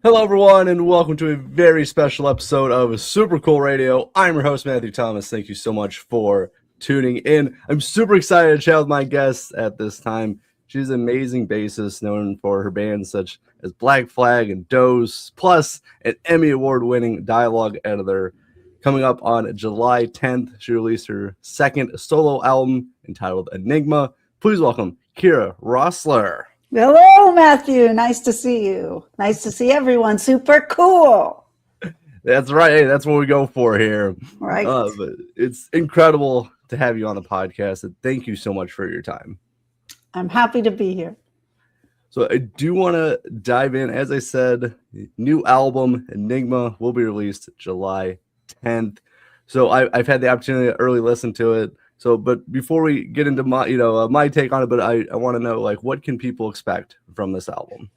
Hello, everyone, and welcome to a very special episode of Super Cool Radio. I'm your host, Matthew Thomas. Thank you so much for tuning in. I'm super excited to chat with my guest at this time. She's an amazing bassist known for her bands such as Black Flag and Dose, plus an Emmy Award-winning dialogue editor. Coming up on July 10th, she released her second solo album entitled Enigma. Please welcome Kira Roessler. Hello, Matthew. Nice to see you. Nice to see everyone. Super cool. That's right. Hey, that's what we go for here. Right. But it's incredible to have you on the podcast. And thank you so much for your time. I'm happy to be here. So I do want to dive in. As I said, new album Enigma will be released July 10th. So I've had the opportunity to early listen to it. So, but before we get into my, my take on it, but I want to know, like, what can people expect from this album?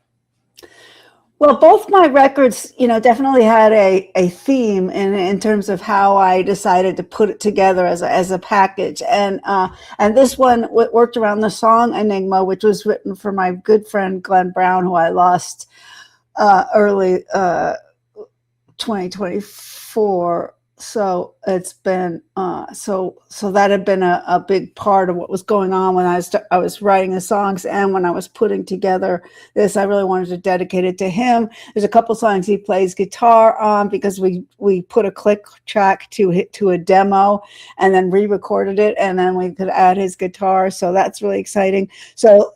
Well, both my records, definitely had a theme in terms of how I decided to put it together as a package. And this one worked around the song Enigma, which was written for my good friend Glenn Brown, who I lost early 2024. So it's been so that had been a big part of what was going on when I was writing the songs, and when I was putting together this, I really wanted to dedicate it to him. There's a couple songs he plays guitar on because we put a click track to a demo and then re-recorded it, and then we could add his guitar. So that's really exciting. So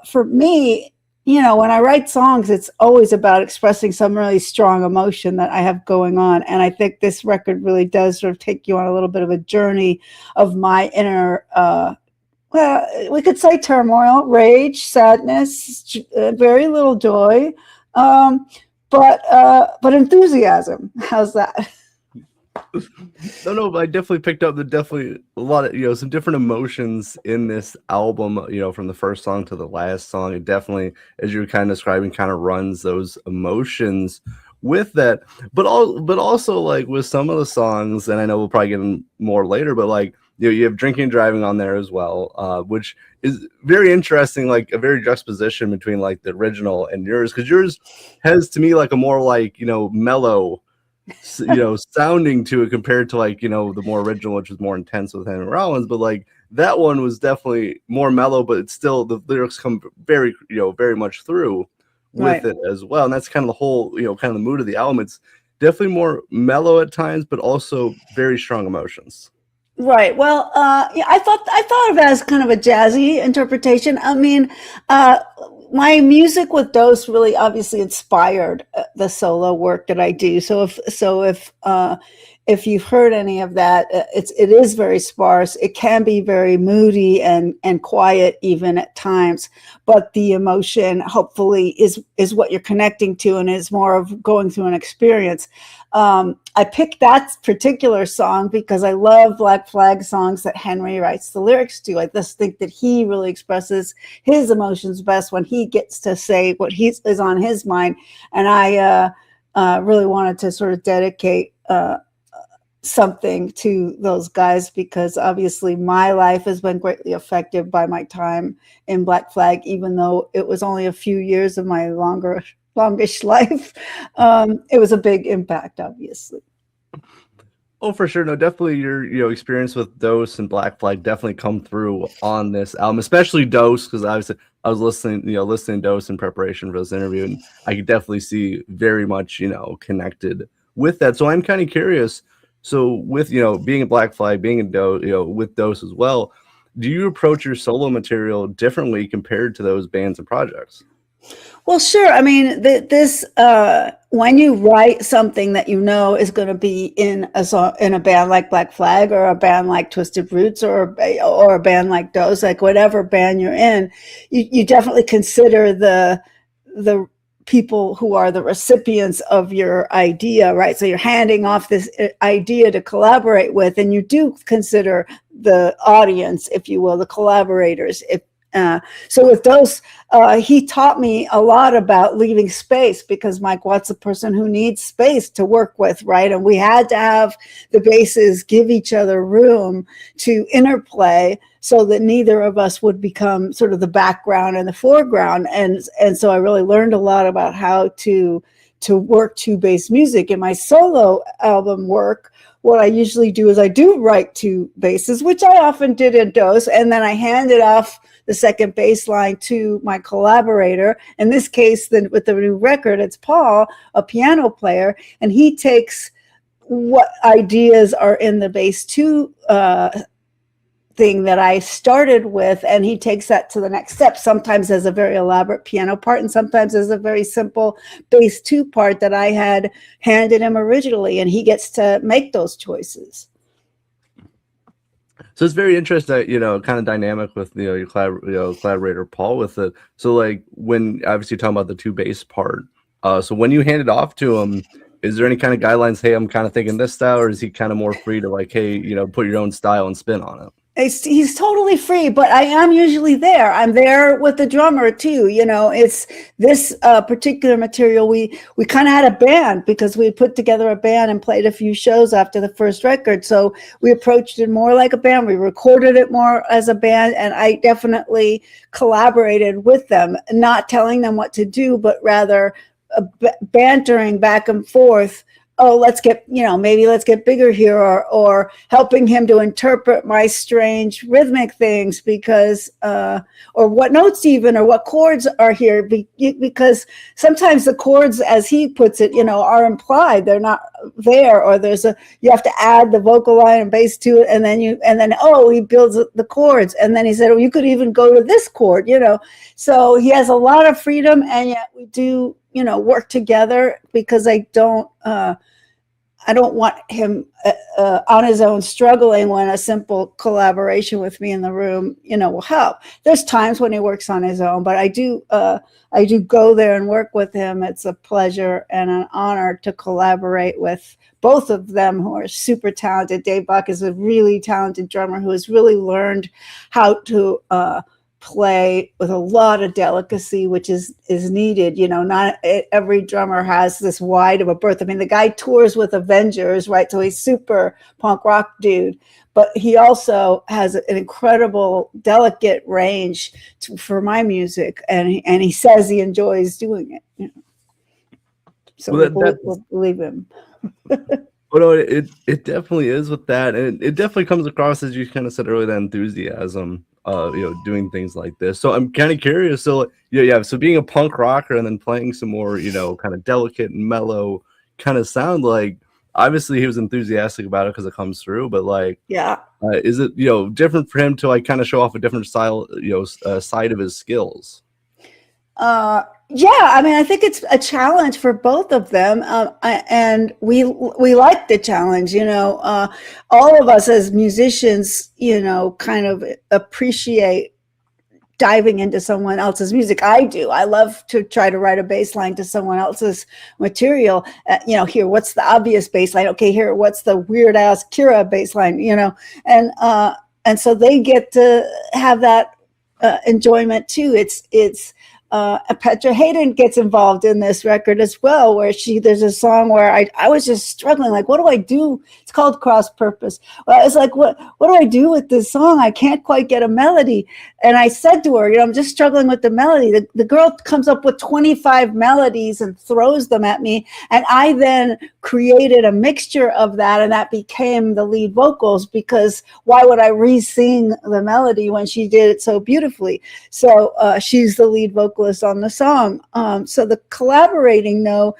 for me, when I write songs, it's always about expressing some really strong emotion that I have going on. And I think this record really does sort of take you on a little bit of a journey of my inner, well, we could say turmoil, rage, sadness, very little joy, but enthusiasm. How's that? No, but I definitely picked up a lot of, some different emotions in this album, from the first song to the last song. It definitely, as you were kind of describing, kind of runs those emotions with that, but also like with some of the songs, and I know we'll probably get in more later, but like, you have Drinking and Driving on there as well, which is very interesting, like a very juxtaposition between like the original and yours, because yours has to me like a more like, mellow, sounding to it compared to like, the more original, which was more intense with Henry Rollins. But like that one was definitely more mellow, but it's still, the lyrics come very, very much through with it as well. And that's kind of the whole, kind of the mood of the album. It's definitely more mellow at times, but also very strong emotions. Right. Well, I thought of it as kind of a jazzy interpretation. I mean, my music with Dose really obviously inspired the solo work that I do. So if you've heard any of that, it is very sparse. It can be very moody and quiet even at times, but the emotion hopefully is what you're connecting to, and is more of going through an experience. I picked that particular song because I love Black Flag songs that Henry writes the lyrics to. I just think that he really expresses his emotions best when he gets to say what is on his mind. And I really wanted to sort of dedicate something to those guys, because obviously my life has been greatly affected by my time in Black Flag, even though it was only a few years of my longish life. It was a big impact, obviously. Oh, for sure. No, definitely your experience with Dose and Black Flag definitely come through on this album, especially Dose, because obviously I was listening to Dose in preparation for this interview, and I could definitely see very much, connected with that. So I'm kind of curious. So with, being a Black Flag, being a Dose, with Dose as well, do you approach your solo material differently compared to those bands and projects? Well, sure. I mean, when you write something that is going to be in a band like Black Flag, or a band like Twisted Roots, or a band like Dose, like whatever band you're in, you definitely consider the people who are the recipients of your idea, right? So you're handing off this idea to collaborate with, and you do consider the audience, if you will, the collaborators. So with Dose, he taught me a lot about leaving space, because Mike Watt's a person who needs space to work with, right? And we had to have the basses give each other room to interplay, so that neither of us would become sort of the background and the foreground. And so I really learned a lot about how to to work two bass music. In my solo album work, what I usually do is I do write two basses, which I often did in DOS, and then I hand it off the second bass line to my collaborator. In this case, then with the new record, it's Paul, a piano player, and he takes what ideas are in the bass two thing that I started with, and he takes that to the next step, sometimes as a very elaborate piano part and sometimes as a very simple bass two part that I had handed him originally, and he gets to make those choices. So it's very interesting, kind of dynamic with your collaborator Paul with it. So like when obviously you're talking about the two bass part, so when you hand it off to him, is there any kind of guidelines? Hey, I'm kind of thinking this style, or is he kind of more free to like, hey, put your own style and spin on it? He's totally free, but I am usually there. I'm there with the drummer too. It's this particular material. We kind of had a band because we put together a band and played a few shows after the first record. So we approached it more like a band. We recorded it more as a band, and I definitely collaborated with them, not telling them what to do, but rather bantering back and forth. Oh, let's get bigger here, or helping him to interpret my strange rhythmic things because, or what notes even, or what chords are here, because sometimes the chords, as he puts it, are implied. They're not there, or you have to add the vocal line and bass to it, and then he builds the chords, and then he said, oh, you could even go to this chord, So he has a lot of freedom, and yet we do, work together because I don't want him on his own struggling when a simple collaboration with me in the room, will help. There's times when he works on his own, but I do go there and work with him. It's a pleasure and an honor to collaborate with both of them, who are super talented. Dave Bach is a really talented drummer who has really learned how to play with a lot of delicacy, which is needed. Not every drummer has this wide of a berth. I mean, the guy tours with Avengers, right? So he's super punk rock dude, but he also has an incredible delicate range for my music, and he says he enjoys doing it. So we'll believe him. But no, it definitely is with that, and it definitely comes across, as you kind of said earlier, that enthusiasm. Doing things like this. So I'm kind of curious. So so being a punk rocker and then playing some more, kind of delicate and mellow kind of sound, like obviously he was enthusiastic about it because it comes through. But like, is it different for him to like kind of show off a different style, side of his skills? I mean, I think it's a challenge for both of them, and we like the challenge. All of us as musicians, kind of appreciate diving into someone else's music. I do. I love to try to write a bass line to someone else's material. Here, what's the obvious bass line? Okay, here, what's the weird ass Kira bass line? And so they get to have that enjoyment too. It's Petra Hayden gets involved in this record as well, where there's a song where I was just struggling, like, what do I do? It's called Cross Purpose. Well, it's like, what do I do with this song? I can't quite get a melody. And I said to her, I'm just struggling with the melody. The girl comes up with 25 melodies and throws them at me. And I then created a mixture of that, and that became the lead vocals, because why would I re-sing the melody when she did it so beautifully? So she's the lead vocalist on the song. So the collaborating, though,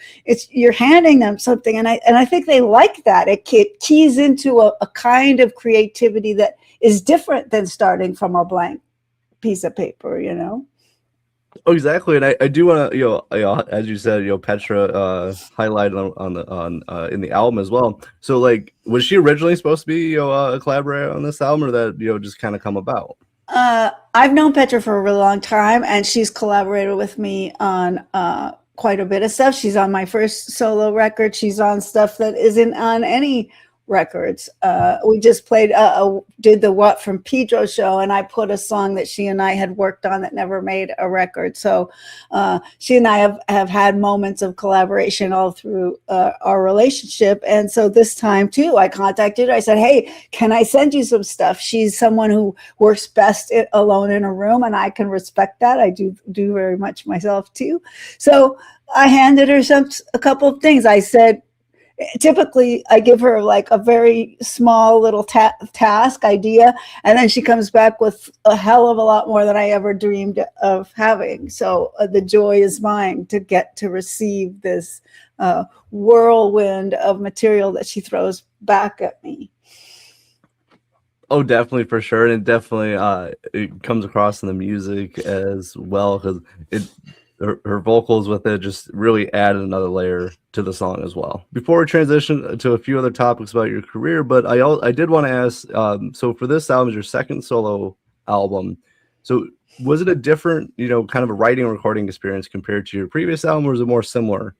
you're handing them something, and I think they like that. It keys into a kind of creativity that is different than starting from a blank piece of paper. Oh, exactly, and I do want to, as you said, Petra highlighted on in the album as well. So, like, was she originally supposed to be a collaborator on this album, or that just kind of come about? I've known Petra for a really long time, and she's collaborated with me on quite a bit of stuff. She's on my first solo record. She's on stuff that isn't on any records. We just did the What from Pedro show, and I put a song that she and I had worked on that never made a record. So she and I have had moments of collaboration all through our relationship. And so this time too, I contacted her. I said, hey, can I send you some stuff? She's someone who works best alone in a room, and I can respect that. I do very much myself too. So I handed her a couple of things. I said, typically I give her like a very small little task idea, and then she comes back with a hell of a lot more than I ever dreamed of having. So the joy is mine to get to receive this whirlwind of material that she throws back at me. Oh, definitely, for sure. And it definitely it comes across in the music as well, because her vocals with it just really added another layer to the song as well. Before we transition to a few other topics about your career, but I did want to ask, so for this album, is your second solo album. So was it a different, kind of a writing and recording experience compared to your previous album, or was it more similar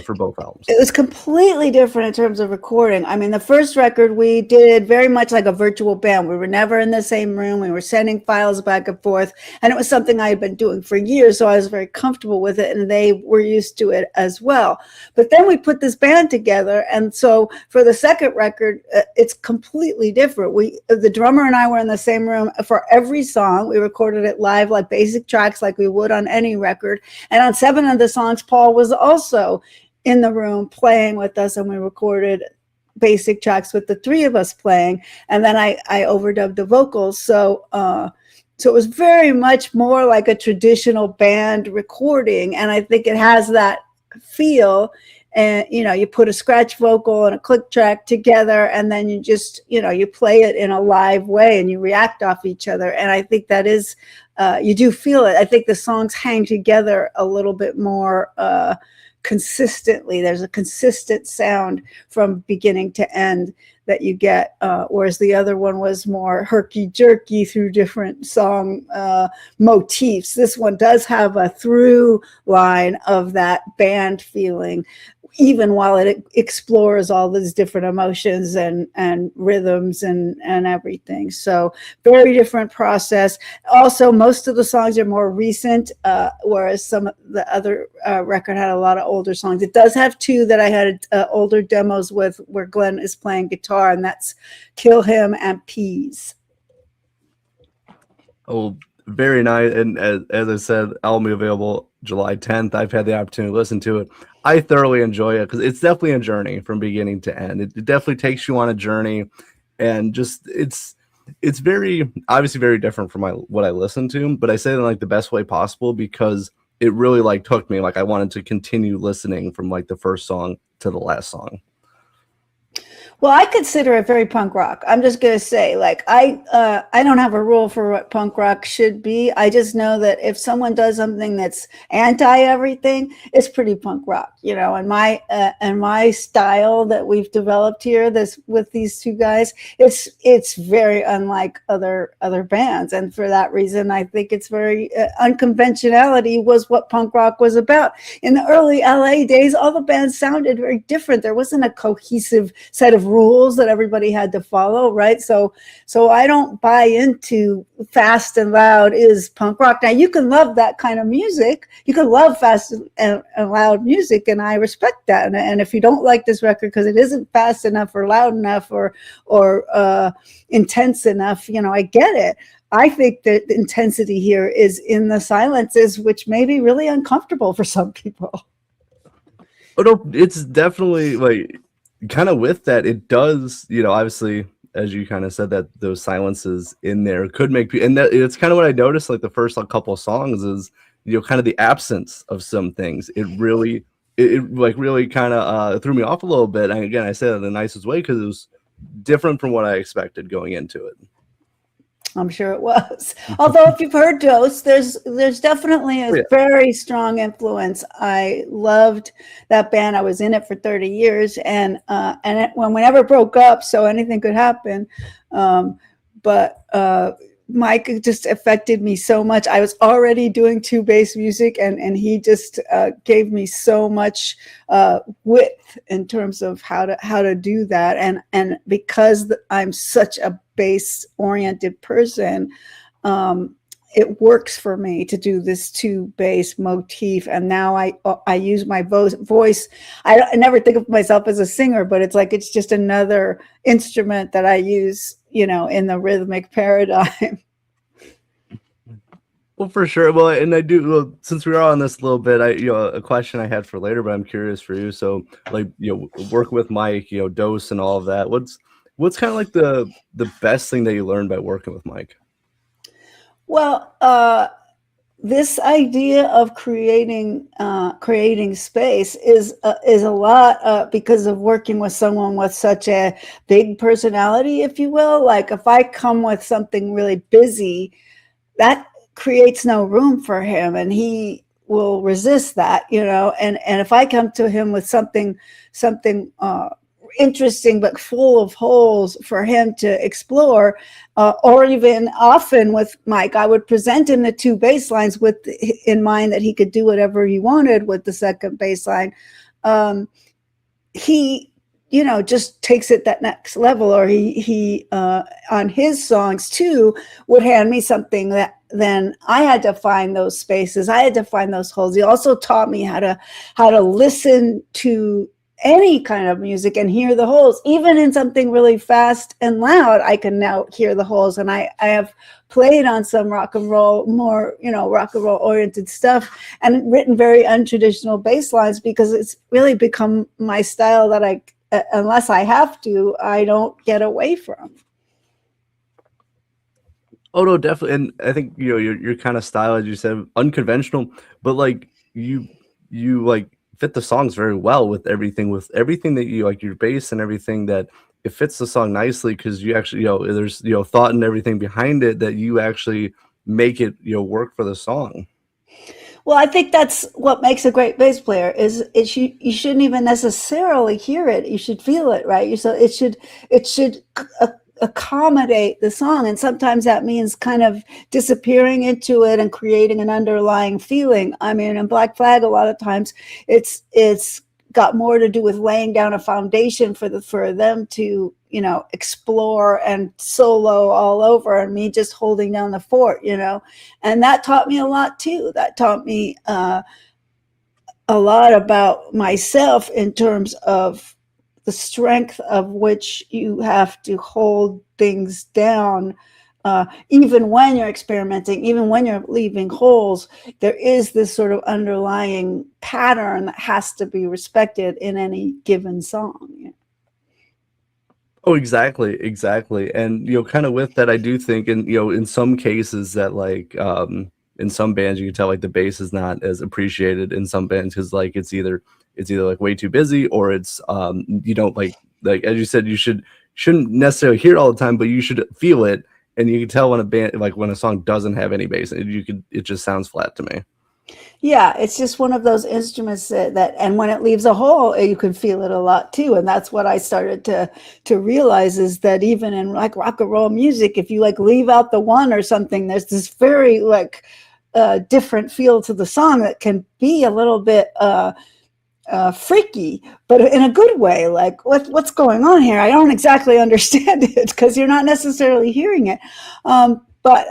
for both albums? It was completely different in terms of recording. I mean, the first record we did very much like a virtual band. We were never in the same room. We were sending files back and forth, and it was something I had been doing for years, so I was very comfortable with it, and they were used to it as well. But then we put this band together, and so for the second record, it's completely different. The drummer and I were in the same room for every song. We recorded it live, like basic tracks, like we would on any record. And on 7 of the songs, Paul was also in the room playing with us, and we recorded basic tracks with the 3 of us playing, and then I overdubbed the vocals. So it was very much more like a traditional band recording, and I think it has that feel. And you put a scratch vocal and a click track together, and then you just you play it in a live way, and you react off each other. And I think that is you do feel it. I think the songs hang together a little bit more consistently. There's a consistent sound from beginning to end that you get, whereas the other one was more herky-jerky through different song motifs. This one does have a through line of that band feeling, even while it explores all these different emotions and rhythms and everything. So very different process. Also, most of the songs are more recent, whereas some of the other record had a lot of older songs. It does have 2 that I had older demos with, where Glenn is playing guitar, and that's Kill Him and Peas. Oh, very nice. And as I said, album available July 10th. I've had the opportunity to listen to it. I thoroughly enjoy it because it's definitely a journey from beginning to end. It definitely takes you on a journey, and just it's very obviously very different from what I listen to, but I say it in like the best way possible, because it really like hooked me. Like I wanted to continue listening from like the first song to the last song. Well, I consider it very punk rock. I'm just going to say, like, I don't have a rule for what punk rock should be. I just know that if someone does something that's anti everything, it's pretty punk rock, and my style that we've developed here, with these 2 guys, it's very unlike other bands. And for that reason, I think it's very unconventionality was what punk rock was about. In the early LA days, all the bands sounded very different. There wasn't a cohesive set of rules that everybody had to follow, right? So I don't buy into fast and loud is punk rock. Now, you can love that kind of music. You can love fast and loud music, and I respect that. And if you don't like this record because it isn't fast enough or loud enough or intense enough, I get it. I think that the intensity here is in the silences, which may be really uncomfortable for some people. Oh, no, it's definitely like, kind of with that, it does, obviously, as you kind of said, that those silences in there could make people, and that it's kind of what I noticed, like the first couple of songs is, kind of the absence of some things. It really kind of threw me off a little bit. And again, I said it in the nicest way, because it was different from what I expected going into it. I'm sure it was. Although if you've heard Dose, there's definitely a very strong influence. I loved that band. I was in it for 30 years, and when we never broke up, so anything could happen. But Mike just affected me so much. I was already doing two bass music, and he just gave me so much width in terms of how to do that. And because I'm such a bass oriented person, it works for me to do this two bass motif. And now I use my voice. I never think of myself as a singer, but it's just another instrument that I use, in the rhythmic paradigm. Well, for sure. Well, and I do. Well, since we are on this a little bit, a question I had for later, but I'm curious for you. So, like, working with Mike, dose and all of that. What's kind of like the best thing that you learned by working with Mike? Well, this idea of creating space is a lot because of working with someone with such a big personality, if you will. Like if I come with something really busy, that creates no room for him, and he will resist that, and if I come to him with something interesting but full of holes for him to explore, or even often with Mike, I would present him the two bass lines in mind that he could do whatever he wanted with the second bass line. He just takes it that next level, or he on his songs too would hand me something that then I had to find those spaces. I had to find those holes. He also taught me how to listen to any kind of music and hear the holes. Even in something really fast and loud, I can now hear the holes. And I have played on some rock and roll, more, rock and roll oriented stuff, and written very untraditional bass lines because it's really become my style that unless I have to, I don't get away from. Oh no, definitely. And I think your kind of style, as you said, unconventional, but like you like fit the songs very well with everything that you like, your bass and everything, that it fits the song nicely because you actually there's thought and everything behind it that you actually make it work for the song. Well, I think that's what makes a great bass player is you shouldn't even necessarily hear it. You should feel it, right? So it should accommodate the song, and sometimes that means kind of disappearing into it and creating an underlying feeling. I mean, in Black Flag, a lot of times it's got more to do with laying down a foundation for them to explore and solo all over, and me just holding down the fort, and that taught me a lot too. That taught me a lot about myself in terms of the strength of which you have to hold things down, even when you're experimenting, even when you're leaving holes. There is this sort of underlying pattern that has to be respected in any given song. Oh, exactly. And kind of with that, I do think, and in some cases that like in some bands you can tell like the bass is not as appreciated in some bands because like it's either like way too busy, or it's you don't like as you said, you shouldn't necessarily hear it all the time, but you should feel it, and you can tell when a band, like when a song doesn't have any bass, it just sounds flat to me. Yeah, it's just one of those instruments that and when it leaves a hole, you can feel it a lot too. And that's what I started to realize, is that even in like rock and roll music, if you like leave out the one or something, there's this very like different feel to the song that can be a little bit freaky, but in a good way. Like what's going on here? I don't exactly understand it because you're not necessarily hearing it. But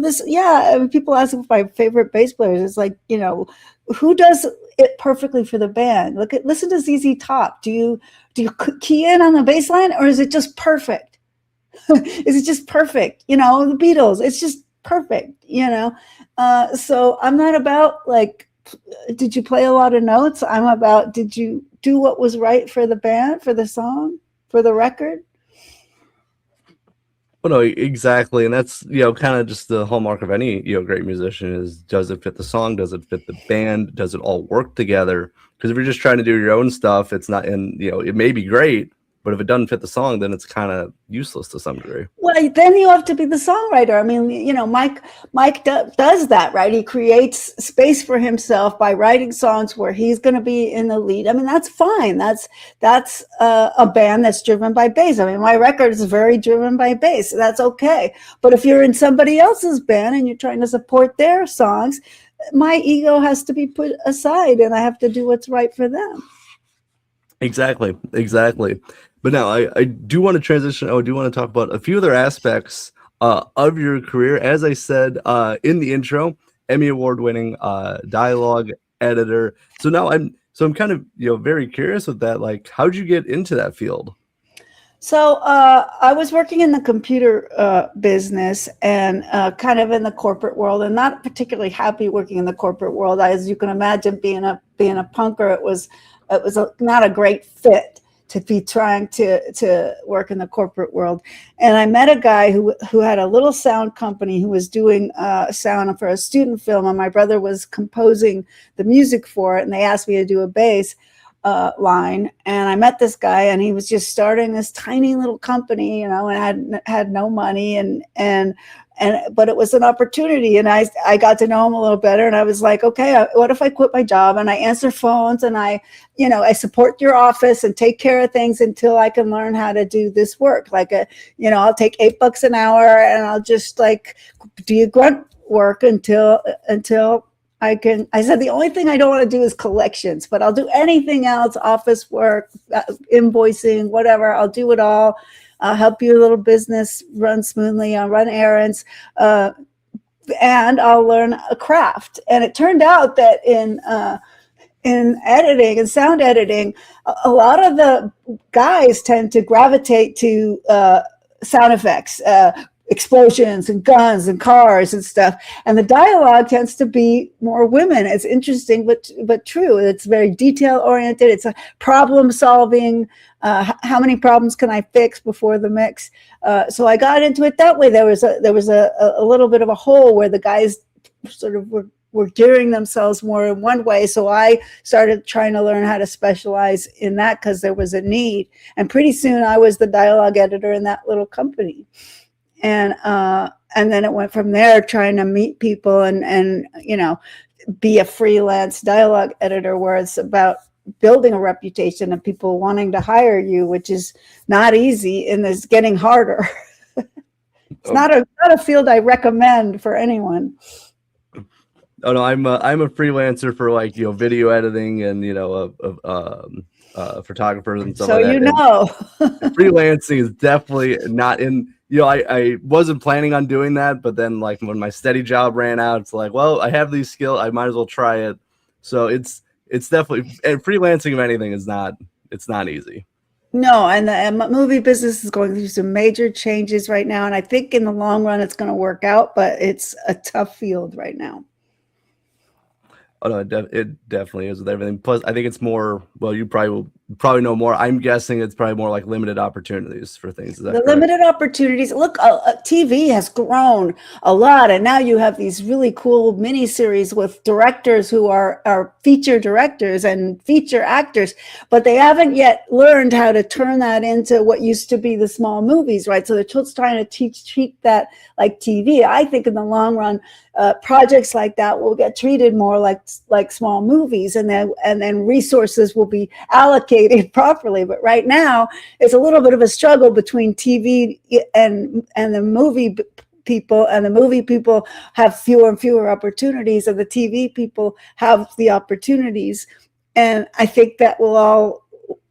this, yeah. I mean, people ask if my favorite bass players. It's like, who does it perfectly for the band? Listen to ZZ Top. Do you key in on the bass line, or is it just perfect? Is it just perfect? The Beatles. It's just perfect. So I'm not about like, did you play a lot of notes? I'm about, did you do what was right for the band, for the song, for the record? Well, no, exactly, and that's kind of just the hallmark of any great musician is, does it fit the song? Does it fit the band? Does it all work together? Because if you're just trying to do your own stuff, it's not. And it may be great, but if it doesn't fit the song, then it's kind of useless to some degree. Well, then you have to be the songwriter. I mean, you know, Mike does that, right? He creates space for himself by writing songs where he's going to be in the lead. I mean, that's fine. That's a band that's driven by bass. I mean, my record is very driven by bass. That's okay. But if you're in somebody else's band and you're trying to support their songs, my ego has to be put aside, and I have to do what's right for them. Exactly. But now I do want to transition. I do want to talk about a few other aspects of your career. As I said in the intro, Emmy Award-winning dialogue editor. So now I'm kind of very curious with that. Like, how'd you get into that field? So I was working in the computer business and kind of in the corporate world, and not particularly happy working in the corporate world. As you can imagine, being a punker, it was not a great fit to be trying to work in the corporate world. And I met a guy who had a little sound company who was doing sound for a student film, and my brother was composing the music for it, and they asked me to do a bass line. And I met this guy, and he was just starting this tiny little company, and had no money, but it was an opportunity, and I got to know him a little better, and I was like, okay, what if I quit my job and I answer phones and I support your office and take care of things until I can learn how to do this work. Like I'll take $8 an hour and I'll just like do grunt work until I can. I said the only thing I don't want to do is collections, but I'll do anything else, office work, invoicing, whatever. I'll do it all. I'll help your little business run smoothly. I'll run errands, and I'll learn a craft. And it turned out that in editing and sound editing, a lot of the guys tend to gravitate to sound effects, explosions and guns and cars and stuff, and the dialogue tends to be more women. It's interesting, but true. It's very detail oriented. It's a problem solving. How many problems can I fix before the mix? So I got into it that way. There was a little bit of a hole where the guys sort of were gearing themselves more in one way. So I started trying to learn how to specialize in that because there was a need. And pretty soon I was the dialogue editor in that little company. And then it went from there, trying to meet people and be a freelance dialogue editor, where it's about building a reputation and people wanting to hire you, which is not easy and is getting harder. It's not a field I recommend for anyone. Oh no, I'm a freelancer for video editing and photographers and stuff. So like that. Freelancing is definitely not in. I wasn't planning on doing that, but then when my steady job ran out, it's like, well, I have these skills, I might as well try it. So it's definitely, freelancing of anything it's not easy. No, and the movie business is going through some major changes right now, and I think in the long run it's going to work out, but it's a tough field right now. Oh no, it definitely is with everything. Plus, I think it's more. Well, you probably know more. I'm guessing it's probably more like limited opportunities for things. Is that correct? Limited opportunities. Look, TV has grown a lot, and now you have these really cool miniseries with directors who are feature directors and feature actors, but they haven't yet learned how to turn that into what used to be the small movies, right? So they're just trying to treat that like TV. I think in the long run, projects like that will get treated more like small movies, and then resources will be allocated properly. But right now, it's a little bit of a struggle between TV and the movie people, and the movie people have fewer and fewer opportunities, and the TV people have the opportunities. And I think that will all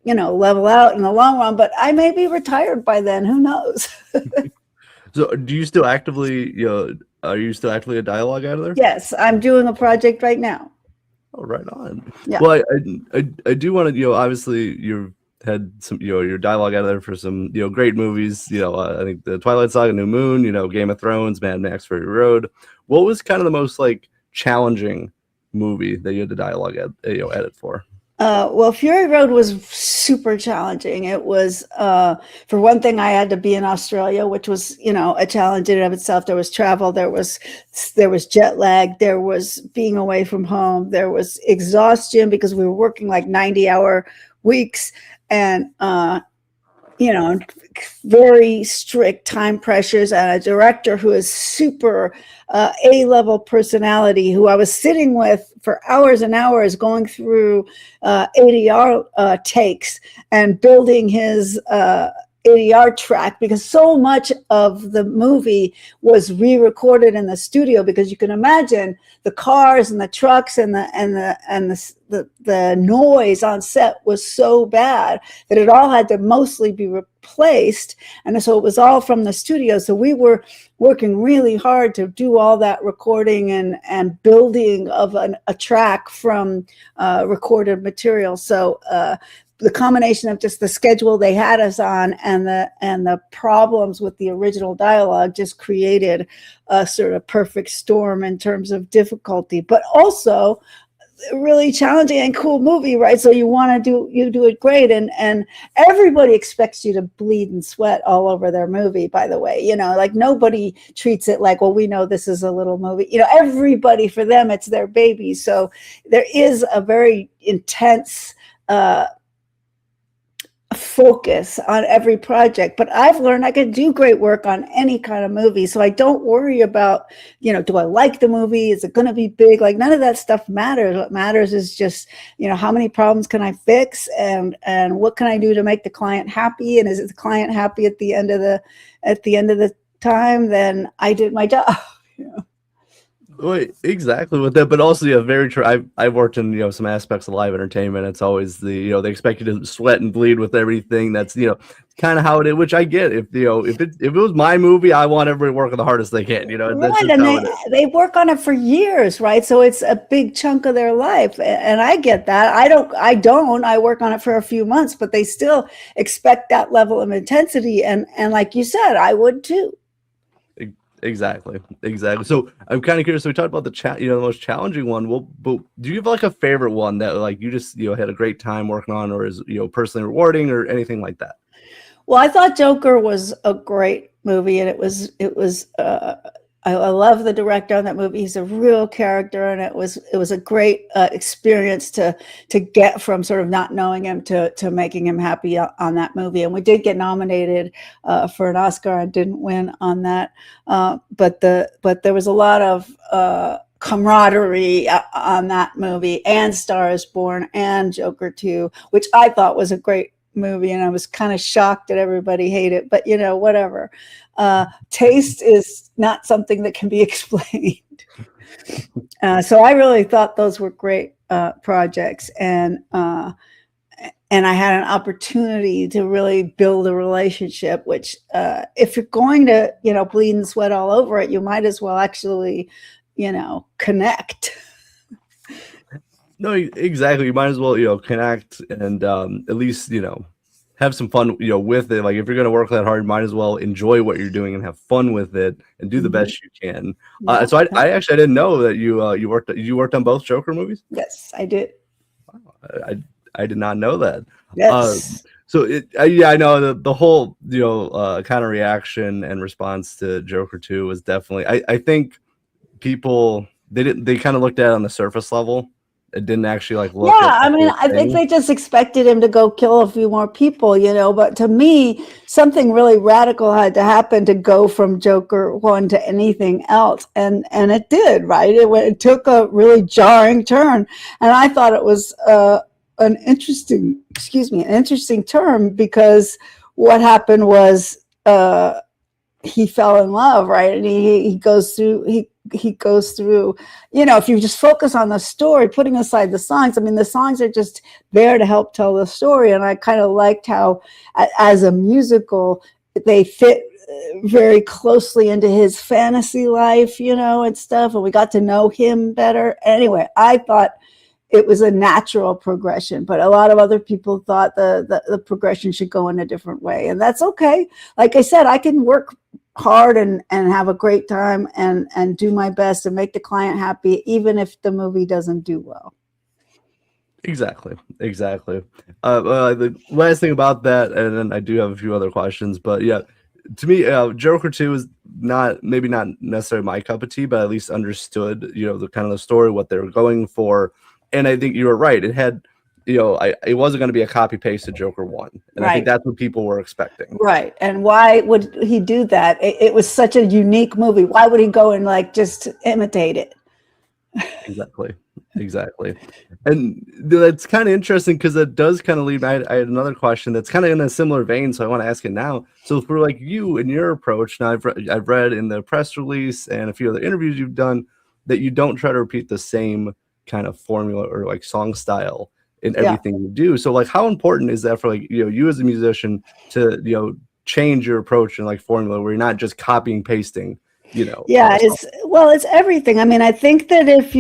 level out in the long run. But I may be retired by then. Who knows? So, do you still actively are you still actively a dialogue editor? Yes, I'm doing a project right now. Oh, right on. Yeah. Well, I do want to, obviously you've had some, your dialogue editor for some, great movies. I think the Twilight Saga, New Moon, Game of Thrones, Mad Max Fury Road. What was kind of the most challenging movie that you had to dialogue edit for? Well, Fury Road was super challenging. It was, for one thing, I had to be in Australia, which was, a challenge in and of itself. There was travel, there was jet lag, there was being away from home, there was exhaustion because we were working 90-hour weeks, and very strict time pressures, and a director who is super A-level personality, who I was sitting with for hours and hours going through ADR takes and building his ADR track, because so much of the movie was re-recorded in the studio, because you can imagine the cars and the trucks and the noise on set was so bad that it all had to mostly be replaced, and so it was all from the studio. So we were working really hard to do all that recording and building of a track from recorded material. So the combination of just the schedule they had us on and the problems with the original dialogue just created a sort of perfect storm in terms of difficulty, but also a really challenging and cool movie, right? So you do it great, and everybody expects you to bleed and sweat all over their movie, by the way. Like, nobody treats it like, well, we know this is a little movie. Everybody, for them, it's their baby. So there is a very intense focus on every project, but I've learned I can do great work on any kind of movie, so I don't worry about do I like the movie, is it going to be big? Like, none of that stuff matters. What matters is just how many problems can I fix, and what can I do to make the client happy, and is the client happy at the end of the time? Then I did my job. Wait, exactly with that, but also, very true. I've worked in some aspects of live entertainment. It's always they expect you to sweat and bleed with everything. That's kind of how it is, which I get. If it was my movie, I want everybody working the hardest they can. That's right, and they work on it for years, right? So it's a big chunk of their life, and I get that. I work on it for a few months, but they still expect that level of intensity, and like you said, I would too. Exactly. So I'm kind of curious. So we talked about the most challenging one. Well, but do you have like a favorite one that like you just had a great time working on, or is personally rewarding, or anything like that? Well, I thought Joker was a great movie, and it was. I love the director on that movie. He's a real character, and it was a great experience to get from sort of not knowing him to making him happy on that movie. And we did get nominated for an Oscar and didn't win on that, but there was a lot of camaraderie on that movie, and Star is Born and Joker 2, which I thought was a great movie, and I was kind of shocked that everybody hated it, but whatever. Taste is not something that can be explained. So I really thought those were great projects, and I had an opportunity to really build a relationship, which if you're going to bleed and sweat all over it, you might as well actually connect. No, exactly. You might as well, connect and at least, have some fun, with it. Like, if you're going to work that hard, you might as well enjoy what you're doing and have fun with it and do the best you can. So I actually didn't know that you worked on both Joker movies. Yes, I did. Wow, I did not know that. Yes. I know the whole kind of reaction and response to Joker 2 was definitely. I think people they kind of looked at it on the surface level. It didn't actually look. Yeah, I mean, I think they just expected him to go kill a few more people, but to me, something really radical had to happen to go from Joker 1 to anything else. And it did, right? It took a really jarring turn. And I thought it was an interesting term, because what happened was he fell in love, right? And he goes through, if you just focus on the story, putting aside the songs, I mean, the songs are just there to help tell the story. And I kind of liked how, as a musical, they fit very closely into his fantasy life, and stuff. And we got to know him better. Anyway, I thought it was a natural progression, but a lot of other people thought the progression should go in a different way. And that's okay. Like I said, I can work hard and have a great time and do my best and make the client happy, even if the movie doesn't do well. Exactly. The last thing about that, and then I do have a few other questions, but yeah, to me, Joker 2 is maybe not necessarily my cup of tea, but at least understood, the kind of the story, what they were going for. And I think you were right. It had it wasn't going to be a copy paste to Joker 1. And I think Right. that's what people were expecting. Right. And why would he do that? It was such a unique movie. Why would he go and like just imitate it? Exactly. And that's kind of interesting because it does kind of lead me. I had another question that's kind of in a similar vein, so I want to ask it now. So for like you and your approach, now I've read in the press release and a few other interviews you've done that you don't try to repeat the same kind of formula or like song style in everything you do. So like how important is that for like you as a musician to change your approach and like formula where you're not just copying pasting Yeah, it's everything. I mean, I think that if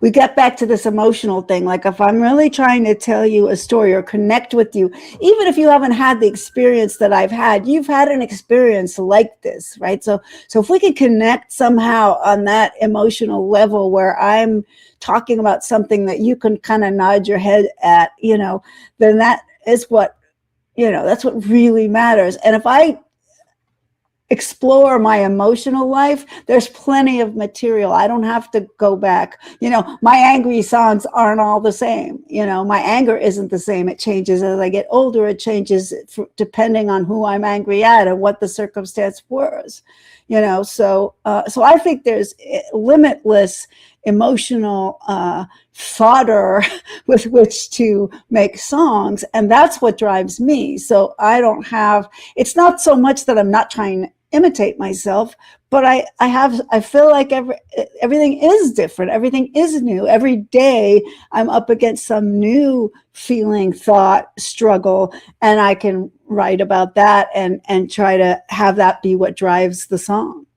we get back to this emotional thing, like if I'm really trying to tell you a story or connect with you, even if you haven't had the experience that I've had, you've had an experience like this, right? So if we could connect somehow on that emotional level where I'm talking about something that you can kind of nod your head at, then that is what, that's what really matters. And if I explore my emotional life, there's plenty of material. I don't have to go back. My angry songs aren't all the same. My anger isn't the same. It changes as I get older. It changes depending on who I'm angry at and what the circumstance was. So I think there's limitless emotional fodder with which to make songs, and that's what drives me. So it's not so much that I'm not trying to imitate myself, but I feel like everything is different. Everything is new. Every day I'm up against some new feeling, thought, struggle, and I can write about that and try to have that be what drives the song.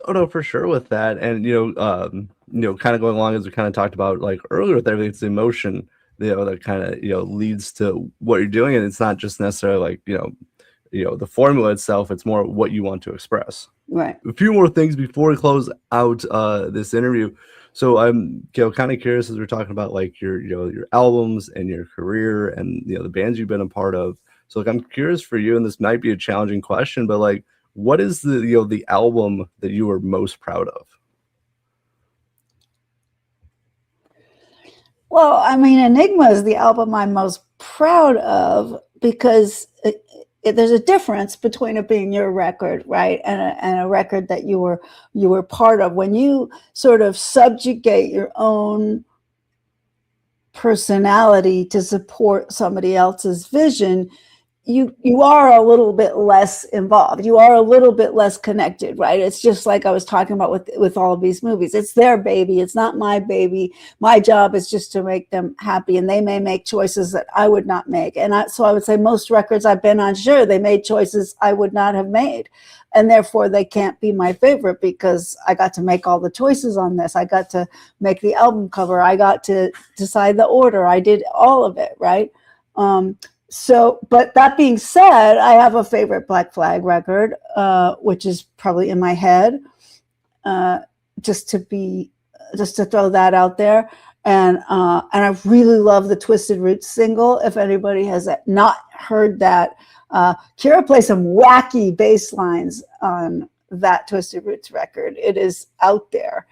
Oh no, for sure with that. And kind of going along as we kind of talked about like earlier with everything, it's the emotion, that kind of leads to what you're doing. And it's not just necessarily like, the formula itself, it's more what you want to express. Right. A few more things before we close out this interview. So I'm kind of curious as we're talking about like your albums and your career and the bands you've been a part of. So like I'm curious for you, and this might be a challenging question, but like what is the album that you are most proud of? Well, I mean, Enigma is the album I'm most proud of because there's a difference between it being your record, right, and a record that you were part of. When you sort of subjugate your own personality to support somebody else's vision, you are a little bit less involved. You are a little bit less connected, right? It's just like I was talking about with all of these movies. It's their baby. It's not my baby. My job is just to make them happy, and they may make choices that I would not make. And so I would say most records I've been on, sure, they made choices I would not have made. And therefore they can't be my favorite because I got to make all the choices on this. I got to make the album cover. I got to decide the order. I did all of it, right? But that being said, I have a favorite Black Flag record, which is probably in my head, just to throw that out there. And I really love the Twisted Roots single. If anybody has not heard that, Kira plays some wacky bass lines on that Twisted Roots record. It is out there.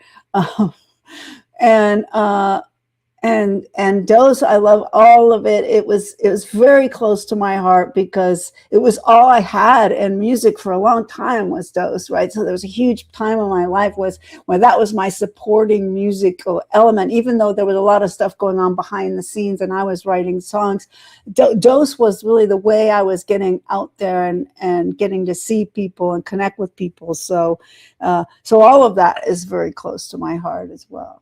And Dose, I love all of it. It was very close to my heart because it was all I had in music for a long time was Dose, right? So there was a huge time in my life when that was my supporting musical element, even though there was a lot of stuff going on behind the scenes and I was writing songs. Dose was really the way I was getting out there and getting to see people and connect with people. So all of that is very close to my heart as well.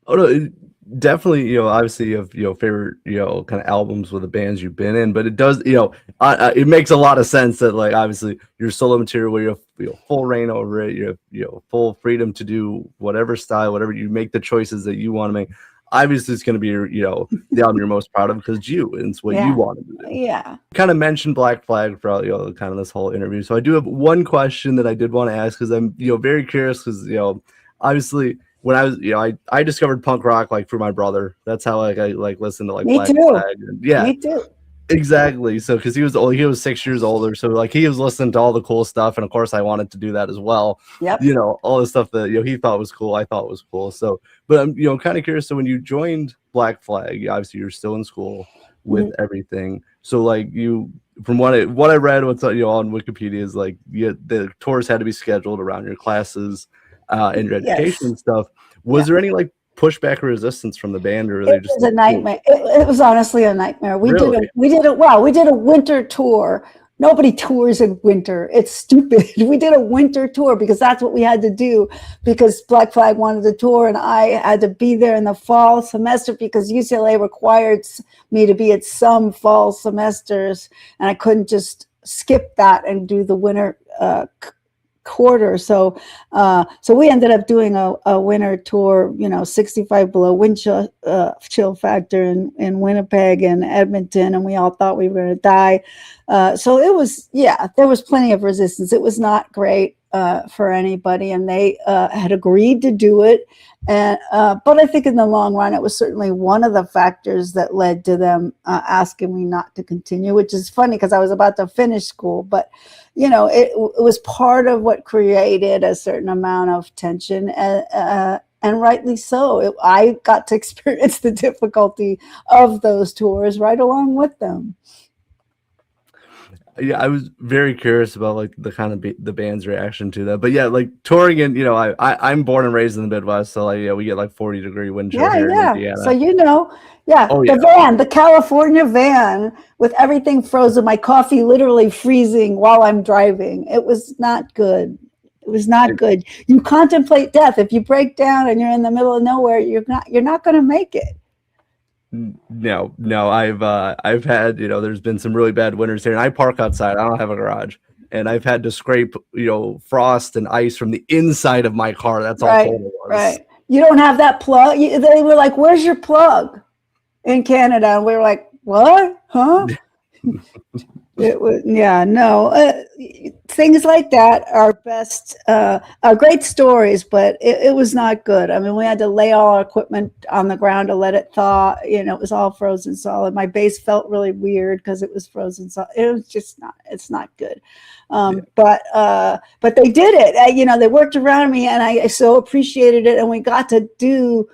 Oh no, definitely. Obviously you have favorite, kind of albums with the bands you've been in, but it does, it makes a lot of sense that like obviously your solo material where you have full reign over it, you have full freedom to do whatever style, whatever you make the choices that you want to make. Obviously, it's going to be the album you're most proud of because it's what you wanted to do. Yeah. Kind of mentioned Black Flag throughout kind of this whole interview, so I do have one question that I did want to ask because I'm very curious because obviously. When I was, I discovered punk rock like through my brother. That's how I listened to like Me Black too. Flag. Yeah. Me too. Exactly. So, because he was 6 years older, so like he was listening to all the cool stuff, and of course I wanted to do that as well. Yep. All the stuff that he thought was cool, I thought was cool. So, but I'm kind of curious. So, when you joined Black Flag, obviously you're still in school with everything. So, like from what I read, what's on Wikipedia is like the tours had to be scheduled around your classes and your education and stuff. Was there any like pushback or resistance from the band, or it was a nightmare. It was honestly a nightmare. We did a winter tour. Nobody tours in winter. It's stupid. We did a winter tour because that's what we had to do, because Black Flag wanted to tour and I had to be there in the fall semester because UCLA required me to be at some fall semesters, and I couldn't just skip that and do the winter quarter. So we ended up doing a winter tour, 65 below wind chill factor in Winnipeg and Edmonton, and we all thought we were going to die. So it was, there was plenty of resistance. It was not great for anybody, and they had agreed to do it. And but I think in the long run, it was certainly one of the factors that led to them asking me not to continue, which is funny because I was about to finish school. But it was part of what created a certain amount of tension, and rightly so. I got to experience the difficulty of those tours right along with them. Yeah, I was very curious about like the kind of the band's reaction to that. But yeah, like touring in, I'm born and raised in the Midwest, so like we get like 40-degree wind chill here in Indiana. So the California van with everything frozen, my coffee literally freezing while I'm driving. It was not good. It was not good. You contemplate death. If you break down and you're in the middle of nowhere, you're not going to make it. No, I've had, there's been some really bad winters here, and I park outside. I don't have a garage, and I've had to scrape, frost and ice from the inside of my car. That's all cold it was. Right. You don't have that plug. They were like, "Where's your plug?" in Canada, and we were like, "What? Huh?" It was, things like that are best, are great stories, but it was not good. I mean, we had to lay all our equipment on the ground to let it thaw. It was all frozen solid. My bass felt really weird because it was frozen solid. It was just it's not good. But they did it. They worked around me, and I so appreciated it. And we got to do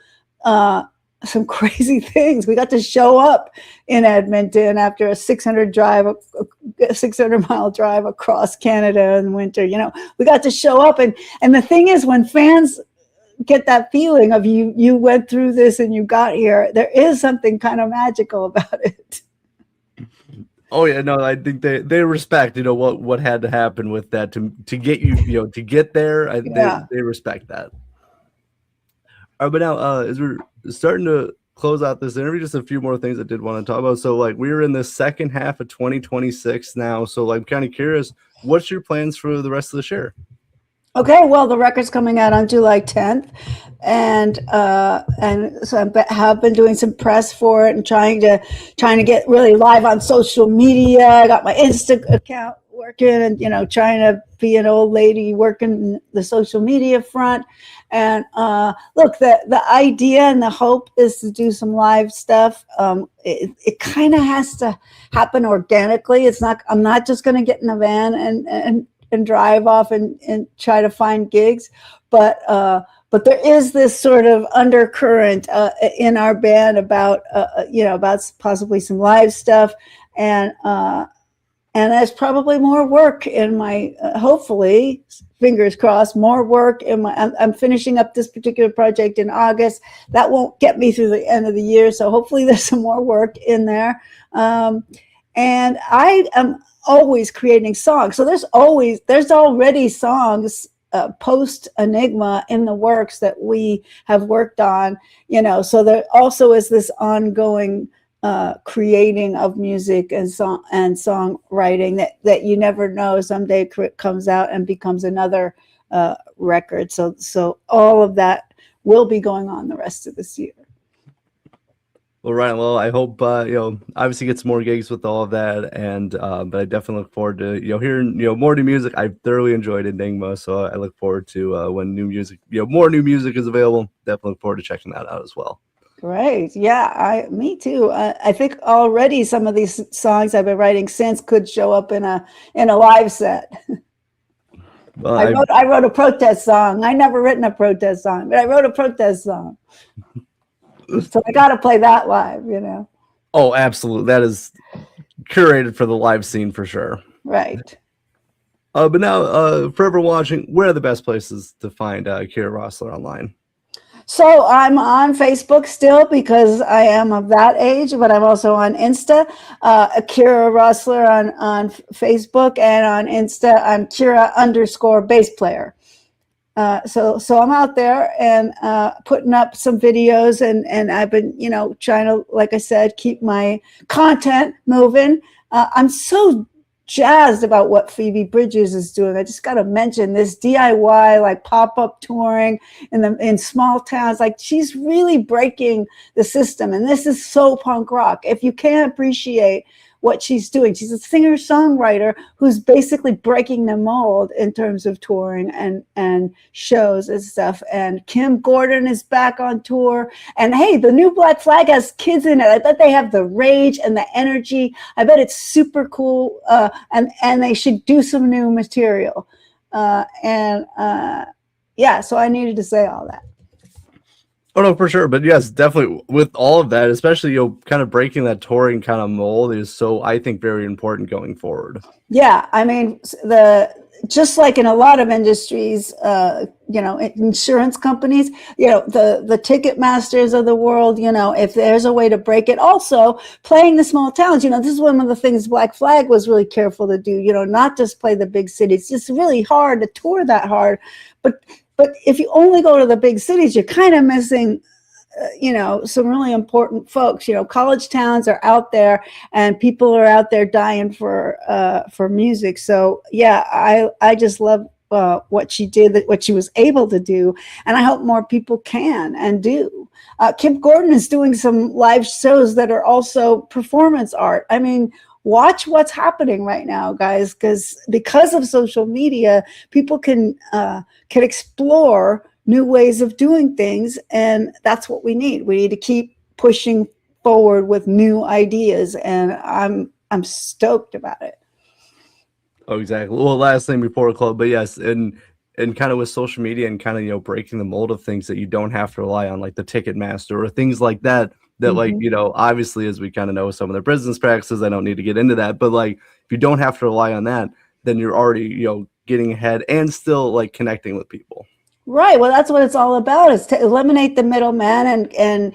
some crazy things. We got to show up in Edmonton after a 600-mile drive across Canada in winter. We got to show up, and the thing is, when fans get that feeling of you went through this and you got here, there is something kind of magical about it. Oh yeah, no, I think they respect, what had to happen with that to get you, to get there. They respect that. All right, but now as we're starting to close out this interview, just a few more things I did want to talk about. So like we're in the second half of 2026 now. So like I'm kind of curious, what's your plans for the rest of this year? Okay, well, the record's coming out on July 10th, and so I have been doing some press for it and trying to get really live on social media. I got my Insta account working, and trying to be an old lady working the social media front. And look, the idea and the hope is to do some live stuff. It kind of has to happen organically. I'm not just going to get in a van and drive off and try to find gigs, but there is this sort of undercurrent in our band about possibly some live stuff, and there's probably more work in my hopefully, fingers crossed, more work in my. I'm finishing up this particular project in August. That won't get me through the end of the year, so hopefully there's some more work in there. And I am always creating songs. So there's already songs post Enigma in the works that we have worked on, so there also is this ongoing creating of music and songwriting that you never know, someday comes out and becomes another record. So all of that will be going on the rest of this year. Well, Ryan, I hope obviously get some more gigs with all of that, and but I definitely look forward to hearing more new music. I thoroughly enjoyed Enigma, so I look forward to when new music, more new music is available. Definitely look forward to checking that out as well. Great. Yeah, me too. I think already some of these songs I've been writing since could show up in a live set. Well, I wrote a protest song. I never written a protest song, but I wrote a protest song. So I got to play that live, you know. Oh, absolutely. That is curated for the live scene for sure. Right. But now, for everyone watching, where are the best places to find Kira Roessler online? So I'm on Facebook still because I am of that age, but I'm also on Insta, Kira Roessler on Facebook, and on Insta, I'm Kira_bass player. So I'm out there and putting up some videos, and I've been, trying to, like I said, keep my content moving. I'm so jazzed about what Phoebe Bridgers is doing. I just got to mention this DIY like pop-up touring in small towns. Like, she's really breaking the system, and this is so punk rock. If you can't appreciate what she's doing, she's a singer-songwriter who's basically breaking the mold in terms of touring and shows and stuff. And Kim Gordon is back on tour, and hey, the new Black Flag has kids in it. I bet they have the rage and the energy. I bet it's super cool, and they should do some new material. Yeah, so I needed to say all that. Oh no, for sure. But yes, definitely with all of that, especially kind of breaking that touring kind of mold is so, I think, very important going forward. Yeah, I mean, just like in a lot of industries, insurance companies, the ticket masters of the world, if there's a way to break it. Also, playing the small towns, this is one of the things Black Flag was really careful to do, not just play the big cities. It's really hard to tour that hard. But if you only go to the big cities, you're kind of missing, some really important folks. College towns are out there, and people are out there dying for music. So yeah, I just love what she did, what she was able to do, and I hope more people can and do. Kim Gordon is doing some live shows that are also performance art. I mean, watch what's happening right now, guys, because of social media, people can explore new ways of doing things, and that's what we need. We need to keep pushing forward with new ideas, and I'm stoked about it. Oh, exactly. Well, last thing before we close, but yes, and kind of with social media and kind of breaking the mold of things that you don't have to rely on, like the Ticketmaster or things like that. That like obviously, as we kind of know some of their business practices, I don't need to get into that, but like if you don't have to rely on that, then you're already getting ahead and still like connecting with people. Right. Well, that's what it's all about, is to eliminate the middleman and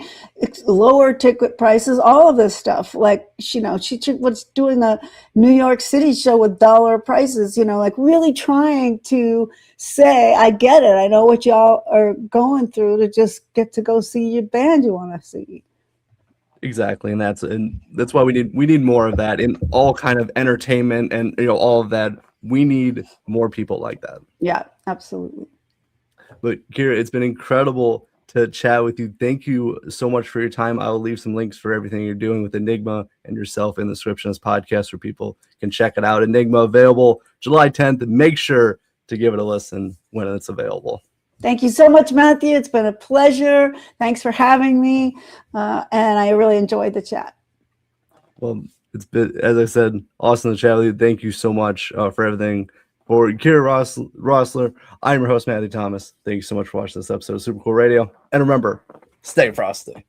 lower ticket prices, all of this stuff. Like, she was doing a New York City show with dollar prices, like really trying to say, I get it. I know what y'all are going through to just get to go see your band you want to see. Exactly. And that's why we need more of that in all kind of entertainment and, all of that. We need more people like that. Yeah, absolutely. But Kira, it's been incredible to chat with you. Thank you so much for your time. I will leave some links for everything you're doing with Enigma and yourself in the description of this podcast where people can check it out. Enigma available July 10th. Make sure to give it a listen when it's available. Thank you so much, Matthew. It's been a pleasure. Thanks for having me. And I really enjoyed the chat. Well, it's been, as I said, awesome to chat with you. Thank you so much for everything. For Kira Roessler, I'm your host, Matthew Thomas. Thank you so much for watching this episode of Super Cool Radio. And remember, stay frosty.